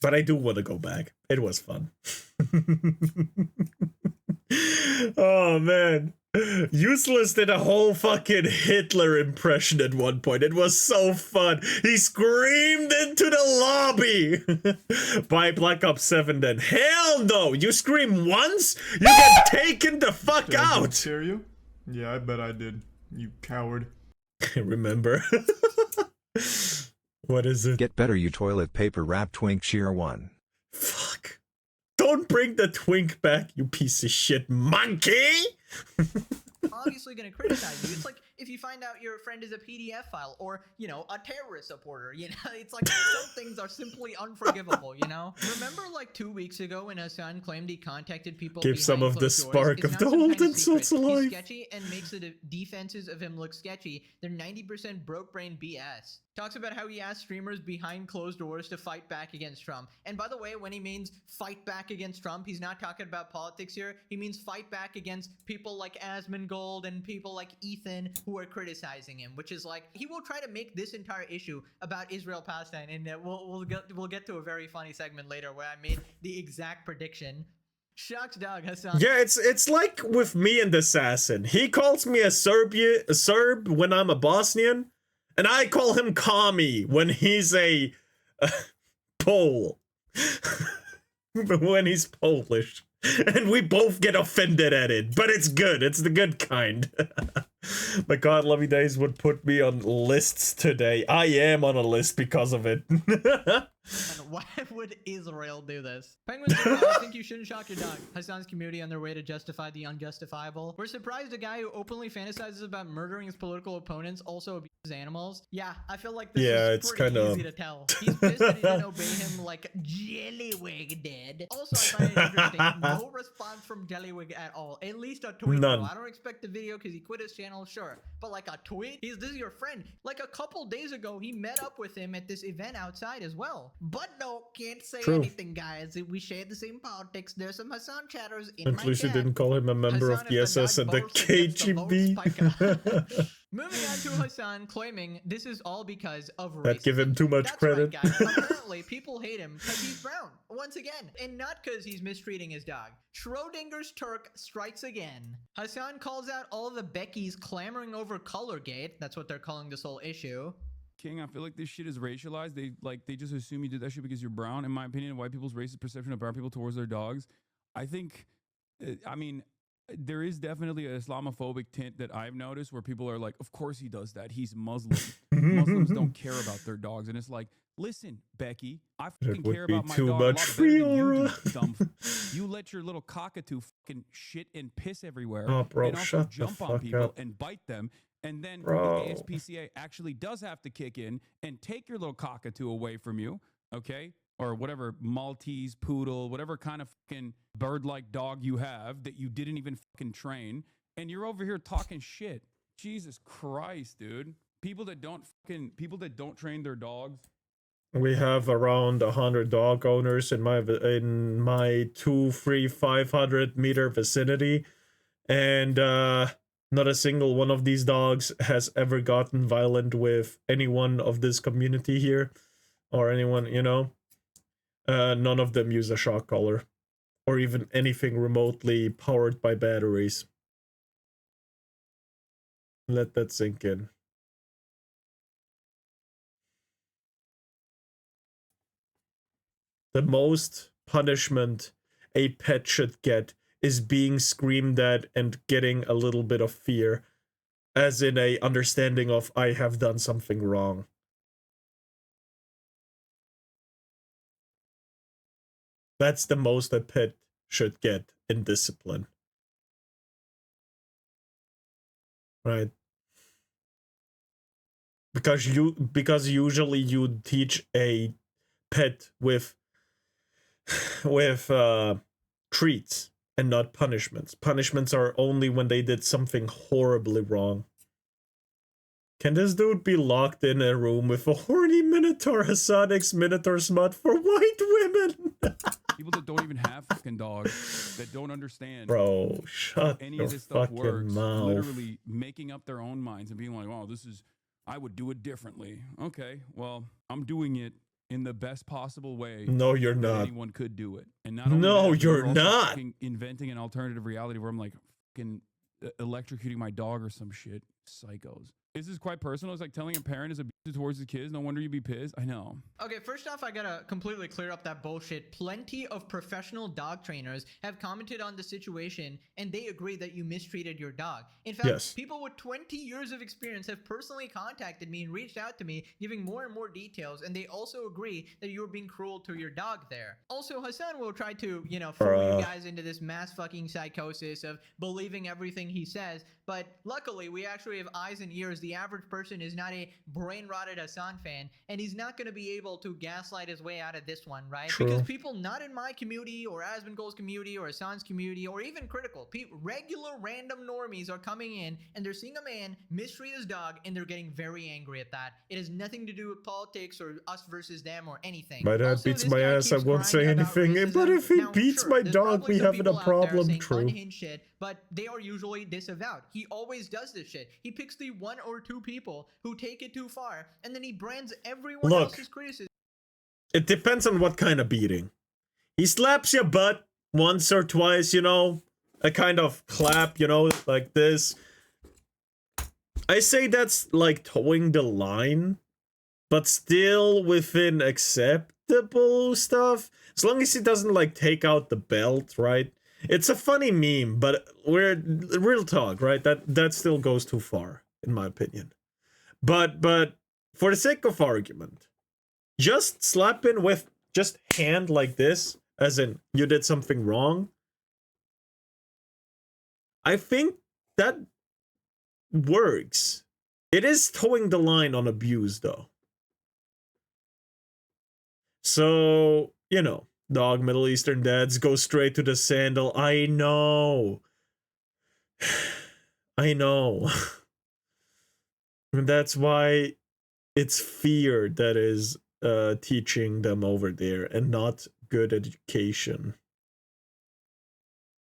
But I do want to go back. It was fun. Oh man. Useless did a whole fucking Hitler impression at one point. It was so fun. He screamed into the lobby. By Black Ops 7 then. Hell no! You scream once, you get taken the fuck out! Scare you? Yeah, I bet I did. You coward. Remember? What is it? Get better, you toilet paper wrap twink cheer one. Fuck. Don't bring the twink back, you piece of shit monkey! Obviously gonna criticize you. It's like if you find out your friend is a PDF file or, you know, a terrorist supporter, you know, it's like some things are simply unforgivable, you know? Remember like 2 weeks ago when Hassan claimed he contacted people Give some of the spark of the old insults alive. He's sketchy and makes the defenses of him look sketchy. They're 90% broke brain BS. Talks about how he asked streamers behind closed doors to fight back against Trump. And by the way, when he means fight back against Trump, he's not talking about politics here. He means fight back against people like Asmongold and people like Ethan who are criticizing him, which is like, he will try to make this entire issue about Israel-Palestine, and we'll get to a very funny segment later where I made the exact prediction. Shucks, dog, Hassan. Yeah, it's like with me and Assassin. He calls me a Serb when I'm a Bosnian, and I call him commie when he's a Pole. When he's Polish. And we both get offended at it, but it's good. It's the good kind. My God, Lovey Days would put me on lists today. I am on a list because of it. And why would Israel do this? Penguin Zero, I think you shouldn't shock your dog. Hassan's community on their way to justify the unjustifiable. We're surprised a guy who openly fantasizes about murdering his political opponents also abuses animals. Yeah, I feel like this is pretty easy to tell. He's pissed that he didn't obey him like Jellywig did. Also, I find it interesting. No response from Jellywig at all. At least a tweet. None. I don't expect a video because he quit his channel, sure. But like a tweet? This is your friend. Like a couple days ago, he met up with him at this event outside as well. But no, can't say anything, guys. We share the same politics. There's some Hassan chatters in my Lucy chat. didn't call him a member of the SS and the KGB. Moving on to Hassan claiming this is all because of racism. That give him too much credit. Right, guys. Apparently, people hate him because he's brown. Once again. And not because he's mistreating his dog. Schrodinger's Turk strikes again. Hassan calls out all the Beckys clamoring over Colorgate. That's what they're calling this whole issue. King, I feel like this shit is racialized. They just assume you did that shit because you're brown. In my opinion, white people's racist perception of brown people towards their dogs. I think, I mean, there is definitely a Islamophobic tint that I've noticed where people are like, of course he does that. He's Muslim. Muslims don't care about their dogs. And it's like, listen, Becky, I fucking care about my dog a lot better than you do, dumb. You let your little cockatoo fucking shit and piss everywhere. Oh, bro, and also shut jump the on fuck people up. and bite them. And then Bro. the ASPCA actually does have to kick in and take your little cockatoo away from you, okay? Or whatever Maltese, poodle, whatever kind of fucking bird-like dog you have that you didn't even fucking train. And you're over here talking shit. Jesus Christ, dude. People that don't train their dogs. We have around 100 dog owners in my 2, 3, 500 meter vicinity. And Not a single one of these dogs has ever gotten violent with anyone of this community here, or anyone, you know. None of them use a shock collar, or even anything remotely powered by batteries. Let that sink in. The most punishment a pet should get is being screamed at and getting a little bit of fear, as in a understanding of I have done something wrong. That's the most a pet should get in discipline. Right? Because usually you teach a pet with treats and not punishments. Punishments are only when they did something horribly wrong. Can this dude be locked in a room with a horny Minotaur, a Sonic's Minotaur smut for white women? People that don't even have fucking dogs, that don't understand. Bro, shut any your of this stuff fucking works, mouth. literally making up their own minds and being like, oh, I would do it differently. Okay, well, I'm doing it in the best possible way. No, you're not. Anyone could do it. And not only No, that, you're we're also not. fucking inventing an alternative reality where I'm like fucking electrocuting my dog or some shit. Psychos. This is quite personal. It's like telling a parent is abusive towards his kids. No wonder you'd be pissed. I know. Okay, first off, I gotta completely clear up that bullshit. Plenty of professional dog trainers have commented on the situation, and they agree that you mistreated your dog. In fact, Yes. people with 20 years of experience have personally contacted me and reached out to me, giving more and more details, and they also agree that you were being cruel to your dog there. Also, Hassan will try to, you know, throw you guys into this mass fucking psychosis of believing everything he says, but luckily, we actually have eyes and ears. The average person is not a brain-rotted Hassan fan, and he's not going to be able to gaslight his way out of this one, right? True. Because people not in my community or Asmongold's community or Hassan's community or even critical, regular random normies are coming in and they're seeing a man mistreat his dog and they're getting very angry at that. It has nothing to do with politics or us versus them or anything. My dad Also, beats this my guy ass, I keeps won't say crying about anything. But racism. if he Now, beats sure, my there's dog, probably we some having a people out there problem. saying True. unhinged shit, but they are usually disavowed. He always does this shit. He picks the one or two people who take it too far, and then he brands everyone Look. else's criticism. It depends on what kind of beating. He slaps your butt once or twice, you know, a kind of clap, you know, like this. I say that's like towing the line, but still within acceptable stuff. As long as he doesn't like take out the belt, right? It's a funny meme, but we're real talk, right? That still goes too far, in my opinion. But for the sake of argument, just slapping with just hand like this, as in you did something wrong. I think that works. It is towing the line on abuse, though. So, you know, dog Middle Eastern dads go straight to the sandal. I know. I know. And that's why it's fear that is teaching them over there and not good education.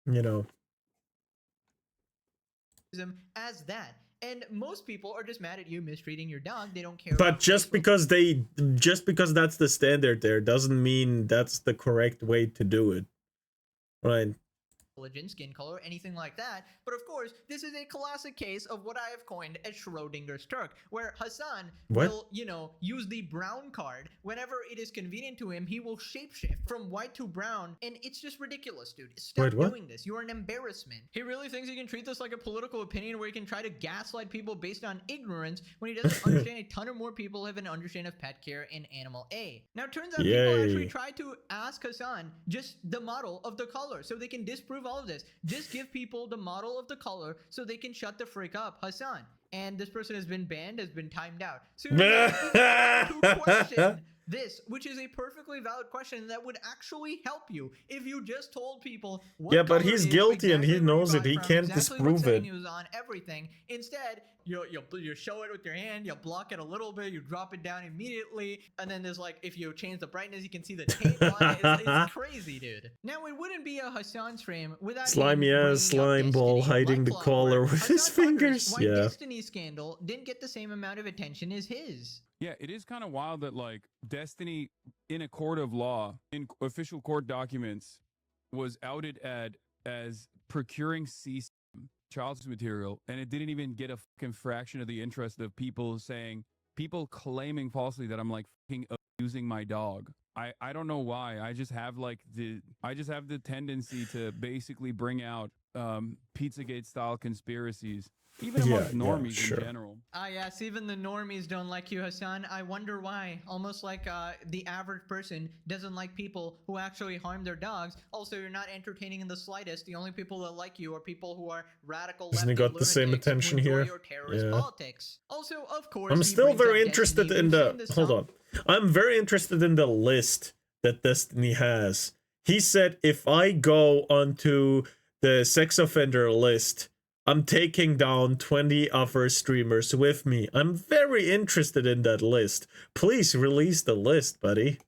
You know. As that. And most people are just mad at you mistreating your dog. They don't care. But just because that's the standard there doesn't mean that's the correct way to do it. Right. Religion, skin color, anything like that. But of course, this is a classic case of what I have coined as Schrodinger's Turk, where Hassan will, you know, use the brown card whenever it is convenient to him. He will shapeshift from white to brown, and it's just ridiculous, dude. Stop doing this. You are an embarrassment. He really thinks he can treat this like a political opinion where he can try to gaslight people based on ignorance when he doesn't understand a ton of more people have an understanding of pet care in Animal A. Now, it turns out people actually try to ask Hassan just the model of the color so they can disprove all of this. Just give people the model of the color so they can shut the freak up, Hassan. And this person has been banned, has been timed out. So to question this, which is a perfectly valid question that would actually help you if you just told people what Yeah, but color he's is, guilty and he exactly where you knows got it. He from, can't exactly what disprove setting it. he was on, everything. Instead, you show it with your hand, you block it a little bit, you drop it down immediately, and then there's like, if you change the brightness, you can see the tape on it. It's crazy, dude. Now, it wouldn't be a Hassan stream without Slimy him ass bringing up slime ball Destiny hiding like the clockwork. collar with his Hassan ponders fingers. why Yeah. Destiny's scandal didn't get the same amount of attention as his. Yeah, it is kind of wild that like Destiny in a court of law, in official court documents, was outed as procuring child material, and it didn't even get a fucking fraction of the interest of people claiming falsely that I'm like fucking abusing my dog. I don't know why. I just have the tendency to basically bring out Pizzagate style conspiracies. Even amongst normies in general. Ah, yes, even the normies don't like you, Hassan. I wonder why. Almost like the average person doesn't like people who actually harm their dogs. Also, you're not entertaining in the slightest. The only people that like you are people who are radical lefty Hasn't he got the same lunatics attention who enjoy here? your terrorist Yeah. politics. Also, of course, I'm he still brings up very Destiny. interested in We've seen the... this Hold on. I'm very interested in the list that Destiny has. He said if I go onto the sex offender list, I'm taking down 20 other streamers with me. I'm very interested in that list. Please release the list, buddy.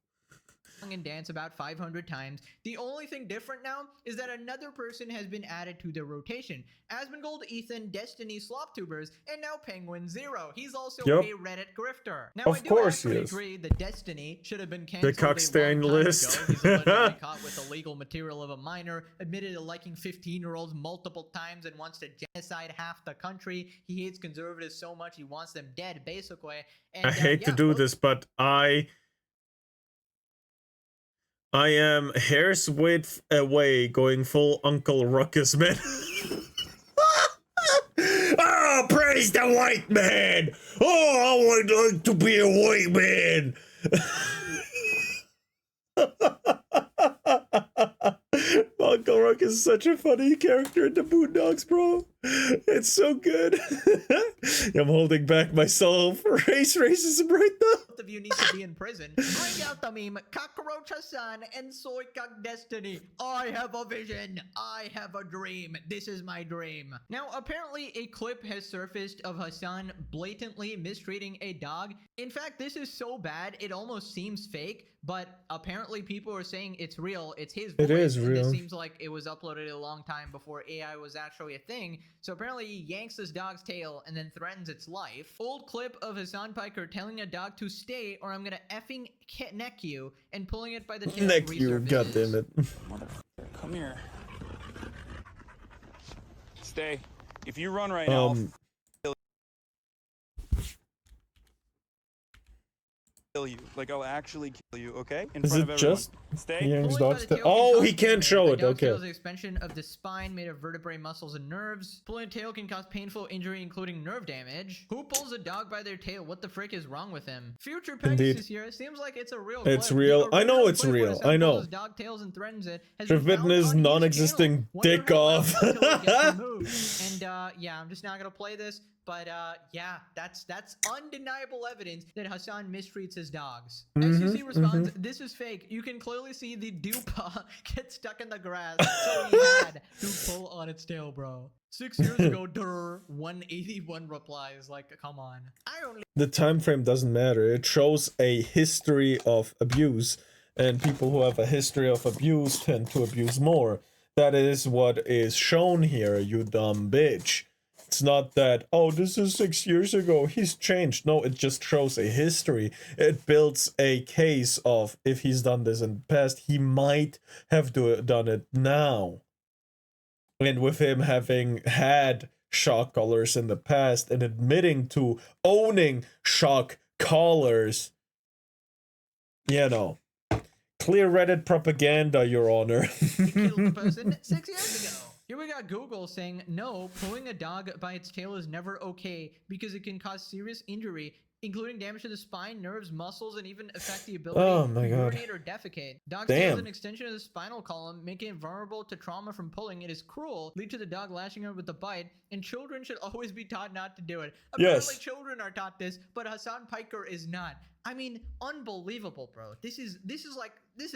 And dance about 500 times. The only thing different now is that another person has been added to the rotation. Asmongold, Ethan, Destiny, Sloptubers, and now Penguin Zero. He's also a Reddit grifter. Now, Of I do course he actually is. agree that Destiny should have been canceled The Cockstein a long time list. ago. He's allegedly caught with illegal material of a minor, admitted to liking 15-year-olds multiple times, and wants to genocide half the country. He hates conservatives so much he wants them dead, basically. And, I hate to do this, but I am hair's width away going full Uncle Ruckus, man. Oh, praise the white man! Oh, I would like to be a white man! Uncle Ruckus is such a funny character in the Boondocks, bro. It's so good. I'm holding back myself for racism right now. Both of you need to be in prison. Bring out the meme, Cockroach Hassan and Soy Cock Destiny. I have a vision. I have a dream. This is my dream. Now, apparently a clip has surfaced of Hassan blatantly mistreating a dog. In fact, this is so bad, it almost seems fake, but apparently people are saying it's real. It's his voice. It is and real. This seems like it was uploaded a long time before AI was actually a thing. So apparently he yanks this dog's tail and then threatens its life. Old clip of Hassan Piker telling a dog to stay or I'm gonna effing neck you and pulling it by the tail. Neck you, goddammit. Motherfucker, come here. Stay. If you run right now, I'll kill you. Like, I'll actually kill you, okay? In Is front it of everyone. just Stay. Yang's Pulling by dog's the tail? tail Oh, can he cause can't pain. show The it. dog's Okay. tail is expansion of the spine made of vertebrae, muscles, and nerves. Pulling a tail can cause painful injury, including nerve damage. Who pulls a dog by their tail? What the frick is wrong with him? Future Indeed. Pegasus here. It seems like it's a real It's clip. real. The I know original it's clip where real. Hassan I know. pulls his dog tails and threatens it has Should've been bitten found his on non-existing channel. Wonder dick how long off. until it gets removed. And yeah, I'm just not gonna play this. But yeah, that's undeniable evidence that Hassan mistreats his dogs. SUC responds, this is fake. You can clearly see the dupa get stuck in the grass, so he had to pull on its tail, bro. 6 years ago, 181 replies. Like, come on. The time frame doesn't matter. It shows a history of abuse, and people who have a history of abuse tend to abuse more. That is what is shown here, you dumb bitch. It's not that, oh, this is 6 years ago, he's changed. No, it just shows a history. It builds a case of, if he's done this in the past, he might have done it now. And with him having had shock collars in the past and admitting to owning shock collars, you know, clear Reddit propaganda, Your Honor. Killed the person 6 years ago. Here we got Google saying, no, pulling a dog by its tail is never okay because it can cause serious injury, including damage to the spine, nerves, muscles, and even affect the ability to urinate or defecate. Dog's tail is an extension of the spinal column, making it vulnerable to trauma from pulling. It is cruel, lead to the dog lashing out with a bite, and children should always be taught not to do it. Apparently children are taught this, but Hassan Piker is not. I mean, unbelievable, bro. This is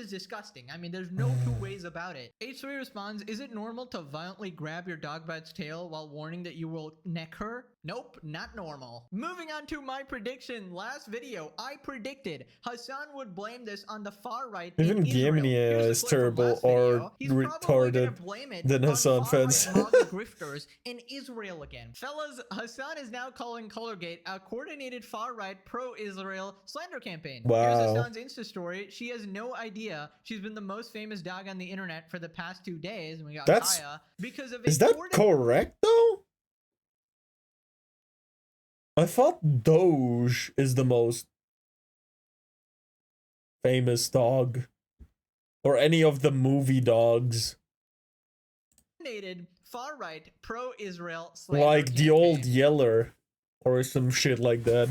disgusting. I mean, there's no two ways about it. H3 responds, is it normal to violently grab your dog by its tail while warning that you will neck her? Nope, not normal. Moving on to my prediction. Last video, I predicted Hassan would blame this on the far right. Even Gamnia is terrible or retarded than Hassan fans. Grifters in Israel again. Fellas, Hassan is now calling Colorgate a coordinated far-right pro-Israel slander campaign. Wow. Here's Hassan's Insta story. She has no idea she's been the most famous dog on the internet for the past 2 days. And we got Kaya because of Is that correct though? I thought Doge is the most famous dog. Or any of the movie dogs. Far-right pro-Israel slander Like the campaign. old Yeller. Or some shit like that.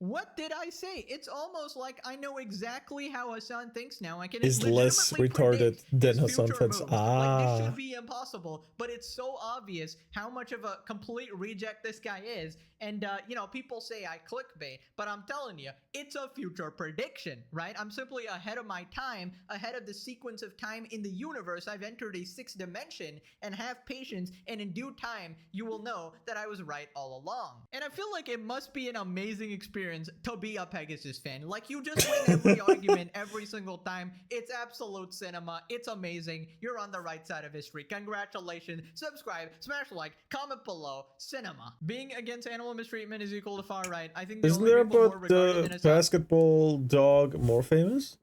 What did I say? It's almost like I know exactly how Hassan thinks now. I can Is less retarded than Hassan fans. Like, this should be impossible, but it's so obvious how much of a complete reject this guy is. And, you know, people say I clickbait, but I'm telling you, it's a future prediction, right? I'm simply ahead of my time, ahead of the sequence of time in the universe. I've entered a 6th dimension, and have patience, and in due time, you will know that I was right all along. And I feel like it must be an amazing experience to be a Pegasus fan. Like, you just win every argument every single time. It's absolute cinema. It's amazing. You're on the right side of history. Congratulations. Subscribe, smash a like, comment below. Cinema. Being against animal mistreatment is equal to far right. I think Isn't there about the basketball dog more famous?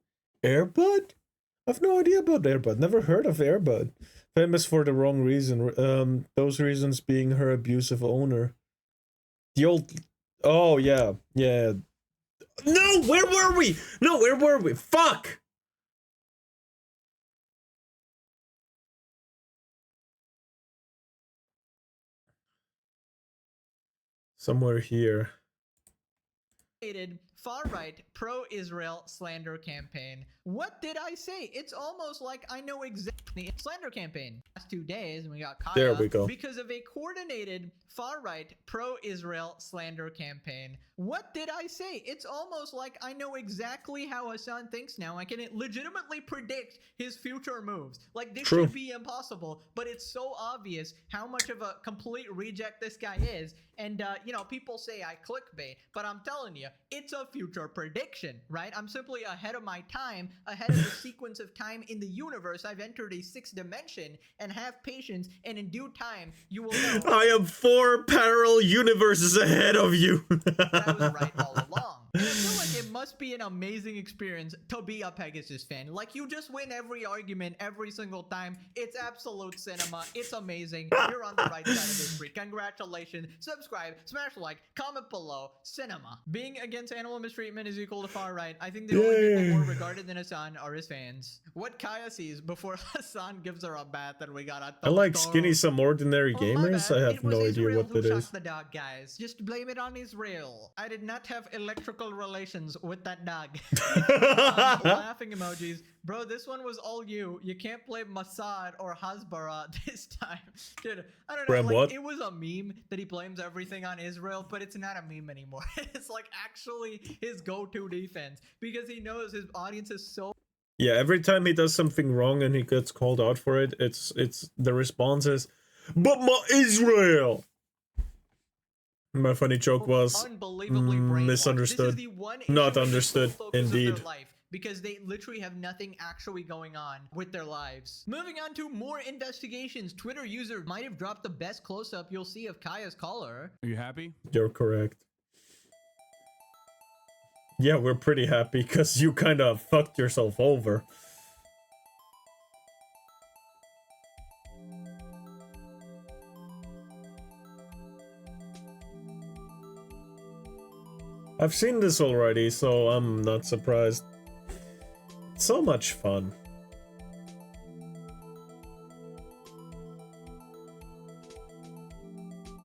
Airbud? I've no idea about Airbud. Never heard of Airbud. Famous for the wrong reason. Those reasons being her abusive owner. The old... Oh, yeah. Yeah. No! Where were we? No, where were we? Fuck! Somewhere here. Far-right pro-Israel slander campaign. What did I say? It's almost like I know exactly. Slander campaign. Last 2 days, and we got Kaya. There we go. Because of a coordinated far-right pro-Israel slander campaign. What did I say? It's almost like I know exactly how Hassan thinks now. I can legitimately predict his future moves. Like, this should be impossible, but it's so obvious how much of a complete reject this guy is. And, you know, people say I clickbait, but I'm telling you, it's a future prediction, right? I'm simply ahead of my time, ahead of the sequence of time in the universe. I've entered a 6th dimension, and have patience, and in due time, you will know. I am 4 parallel universes ahead of you. I was right all along. And I feel like it must be an amazing experience to be a Pegasus fan. Like, you just win every argument every single time. It's absolute cinema. It's amazing. You're on the right side of history. Congratulations. Subscribe, smash a like, comment below. Cinema. Being against animal mistreatment is equal to far right. I think the only people more regarded than Hassan are his fans. What Kaya sees before Hassan gives her a bath, and we got a I like skinny some ordinary gamers. I have no idea what that is. The dog, guys. Just blame it on Israel. I did not have electrical relations with that dog. Laughing emojis. Bro, this one was all you. You can't blame Mossad or Hasbara this time. Dude, I don't know. Like, what? It was a meme that he blames everything on Israel, but it's not a meme anymore. It's like actually his go-to defense because he knows his audience is so... Yeah, every time he does something wrong and he gets called out for it, it's the response is, "But my Israel." My funny joke was misunderstood. Not understood, indeed. Because they literally have nothing actually going on with their lives. Moving on to more investigations. Twitter user might have dropped the best close-up you'll see of Kaya's collar. Are you happy? You're correct. Yeah, we're pretty happy because you kind of fucked yourself over. I've seen this already, so I'm not surprised. It's so much fun.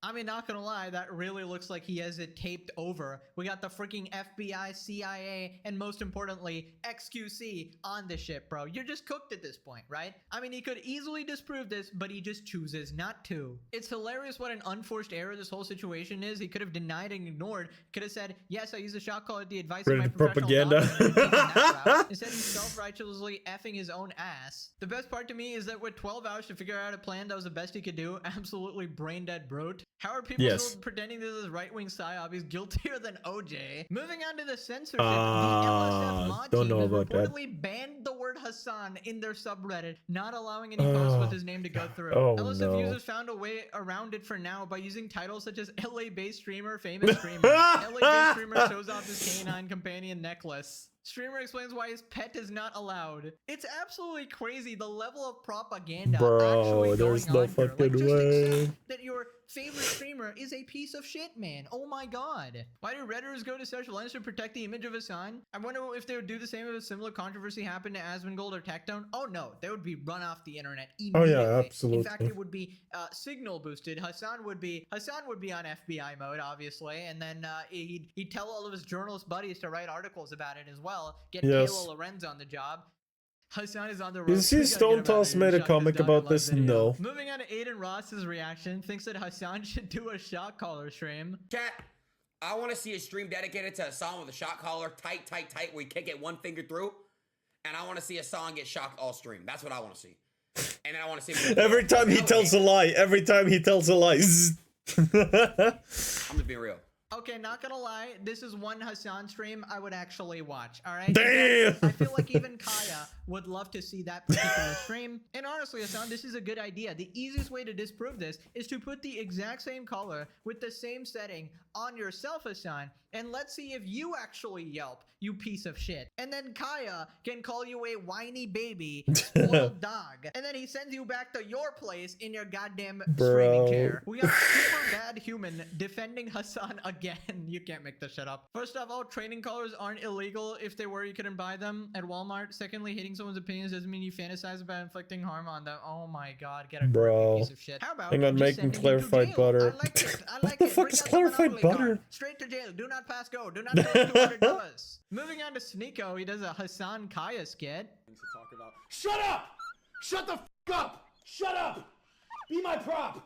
I mean, not gonna lie, that really looks like he has it taped over. We got the freaking FBI, CIA, and most importantly, XQC on the ship, bro. You're just cooked at this point, right? I mean, he could easily disprove this, but he just chooses not to. It's hilarious what an unforced error this whole situation is. He could have denied and ignored, could have said, yes, I use a shot caller at the advice of my professional propaganda. doctor. Instead, he's self-righteously effing his own ass. The best part to me is that with 12 hours to figure out a plan that was the best he could do, absolutely brain dead brote. How are people still pretending this is right-wing psyop? He's guiltier than OJ. Moving on to the censorship, the LSF mod don't team know has about that. reportedly banned the word Hassan in their subreddit, not allowing any posts with his name to go through. Oh, LSF no. users found a way around it for now by using titles such as LA-based streamer, famous streamer. LA-based streamer shows off his canine companion necklace. Streamer explains why his pet is not allowed. It's absolutely crazy the level of propaganda actually there's going no on here. fucking Like, just way. accept that your favorite streamer is a piece of shit, man. Oh my god. Why do Redditors go to such lengths to protect the image of Hassan? I wonder if they would do the same if a similar controversy happened to Asmongold or Tectone. Oh no, they would be run off the internet immediately. absolutely. In fact, it would be signal boosted. Hassan would be on FBI mode, obviously, and then he'd tell all of his journalist buddies to write articles about it as well. Get Kayla Lorenz on the job. Hassan is on the road. You see Stone Toss made a comic about this? No. Moving on to Aiden Ross's reaction, thinks that Hassan should do a shot caller stream. Chat, I want to see a stream dedicated to Hassan with a shot caller, tight, where you can't get one finger through. And I want to see Hassan get shocked all stream. That's what I want to see. And then I want to see Every time he tells a lie. Every time he tells a lie. I'm just being real. Okay, not gonna lie, this is one Hassan stream I would actually watch, alright? Damn! I feel like even Kaya would love to see that particular stream. And honestly, Hassan, this is a good idea. The easiest way to disprove this is to put the exact same color with the same setting on yourself, Hassan, and let's see if you actually yelp, you piece of shit. And then Kaya can call you a whiny baby, spoiled dog. And then he sends you back to your place in your goddamn streaming chair. We got super bad human defending Hassan again. You can't make this shit up. First of all, training colors aren't illegal. If they were, you couldn't buy them at Walmart. Secondly, hitting someone's opinions doesn't mean you fantasize about inflicting harm on them. Oh my god, get a grip, piece of shit. How about hang on, just making sending you to clarified jail? butter. I like it. I like What the it. fuck Bring is out the clarified Monopoly card. butter? Straight to jail. Do not pass go. Do not pay $200. Moving on to Sneeko, he does a Hassan Kaya skit. Shut up! Shut the f up! Shut up! Be my prop!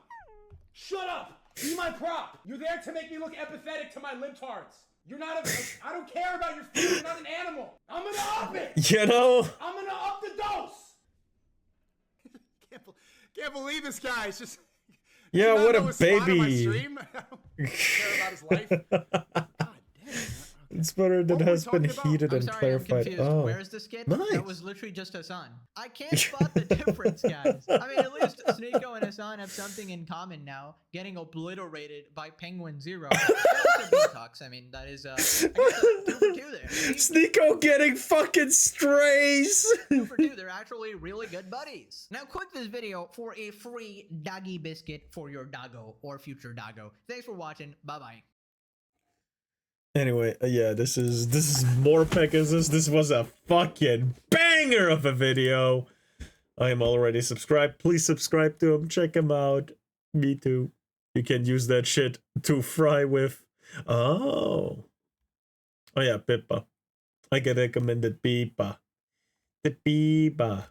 Shut up! Be my prop! You're there to make me look empathetic to my libtards. You're not a... I don't care about your food. You're not an animal. I'm gonna up it! You know? I'm gonna up the dose! Can't believe this guy. It's just... Yeah, Does he not what know a his spot on my baby. stream? I don't care about his life. God damn. It's better than What were we has been talking about? heated I'm and sorry, I'm clarified. confused. Oh. Where's the skit? Nice. That was literally just Hassan. I can't spot the difference, guys. I mean, at least Sneeko and Hassan have something in common now, getting obliterated by Penguin Zero. And also Detox. I mean, that is, I guess, 2 for 2 there. Sneeko getting fucking strays. 2 for 2. They're actually really good buddies. Now, click this video for a free doggy biscuit for your doggo or future doggo. Thanks for watching. Bye-bye. Anyway, yeah, this is MorePegasus. This was a fucking banger of a video. I am already subscribed. Please subscribe to him. Check him out. Me too. You can use that shit to fry with. Oh yeah, Pippa. I get recommended Pippa. The Pippa.